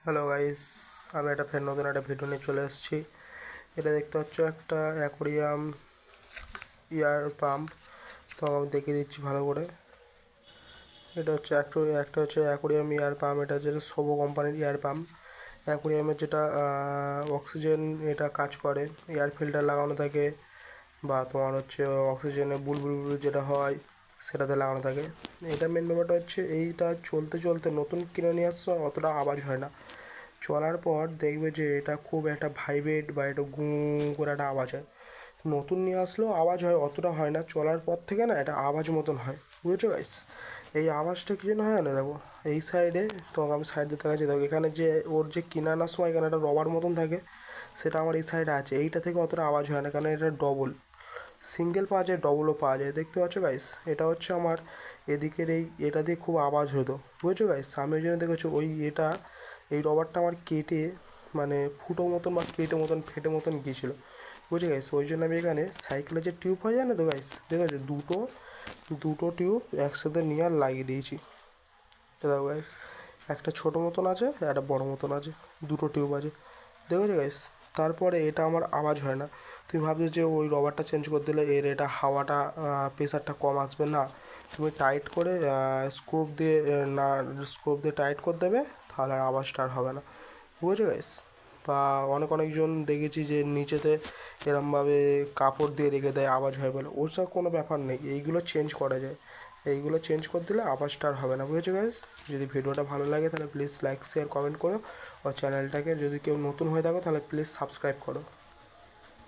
Hello guys, আমি একটা ফের নতুন একটা ভিডিও নিয়ে চলে এসেছি। এটা দেখতে পাচ্ছ একটা অ্যাকোরিয়াম ইয়ার পাম্প। তো আমি দেখিয়ে দিচ্ছি ভালো করে। এটা হচ্ছে একটা হচ্ছে অ্যাকোরিয়াম ইয়ার পাম্প। এটা হচ্ছে সোবো কোম্পানির ইয়ার পাম্প। অ্যাকোরিয়ামের যেটা অক্সিজেন এটা কাজ করে, এয়ার ফিল্টার লাগানো থাকে, বা তোমার হচ্ছে অক্সিজেনে বুলবুল যেটা হয় সেটাতে লাগানো থাকে। এটা মেন ব্যাপারটা হচ্ছে এইটা চলতে চলতে নতুন কিনে নিয়ে আসছো অতটা আওয়াজ হয় না, চলার পর দেখবে যে এটা খুব একটা ভাইব্রেট বা এটা গু করে একটা আওয়াজ হয়। নতুন নিয়ে আসলেও আওয়াজ হয়, অতটা হয় না, চলার পর থেকে না এটা আওয়াজ মতন হয়, বুঝেছো গাইস? এই আওয়াজটা কি জন্য হয় না দেখো, এই সাইডে তোমাকে আমি সাইড দিতে গেছি, দেখো এখানে যে ওর যে কিনে আনার সময় এখানে একটা রবার মতন থাকে, সেটা আমার এই সাইডে আছে। এইটা থেকে অতটা আওয়াজ হয় না, কারণ এটা ডবল, সিঙ্গেল পাওয়া যায়, ডবলও পাওয়া যায়। দেখতে পাচ্ছ গাইস, এটা হচ্ছে আমার এদিকের এটা দিয়ে খুব আওয়াজ হতো, বুঝেছো গাইস? আমি ওই জন্য দেখেছো এই রবারটা আমার কেটে মানে ফুটো মতন বা কেটে মতন ফেটে মতন গিয়েছিলো, বুঝে গাইস? ওই জন্য আমি এখানে সাইকেলের যে টিউব হয় না তো গাইস, দেখেছো দুটো দুটো টিউব একসাথে নিয়ে আর লাগিয়ে দিয়েছি। দেখো গাইস, একটা ছোটো মতন আছে, একটা বড় মতন আছে, দুটো টিউব আছে, দেখেছো গাইস? তারপরে এটা আমার আওয়াজ হয় না। তুমি ভাবছো যে ওই রবারটা চেঞ্জ করে দিলে এর এটা হাওয়াটা প্রেশারটা কম আসবে, না, তুমি টাইট করে স্ক্রুপ দিয়ে টাইট করে দেবে, তাহলে আর আওয়াজটা আর হবে না, বুঝেছো গাইস? বা অনেকজন দেখেছি যে নিচেতে এরমভাবে কাপড় দিয়ে রেখে দেয় আওয়াজ হয় বলে, ওসব কোনো ব্যাপার নেই, এইগুলো চেঞ্জ করা যায়। এইগুলো চেঞ্জ করে দিলে আওয়াজটা আর হবে না, বুঝেছো গাইস? যদি ভিডিওটা ভালো লাগে তাহলে প্লিজ লাইক শেয়ার কমেন্ট করো, আর চ্যানেলটাকে যদি কেউ নতুন হয়ে থাকো তাহলে প্লিজ সাবস্ক্রাইব করো।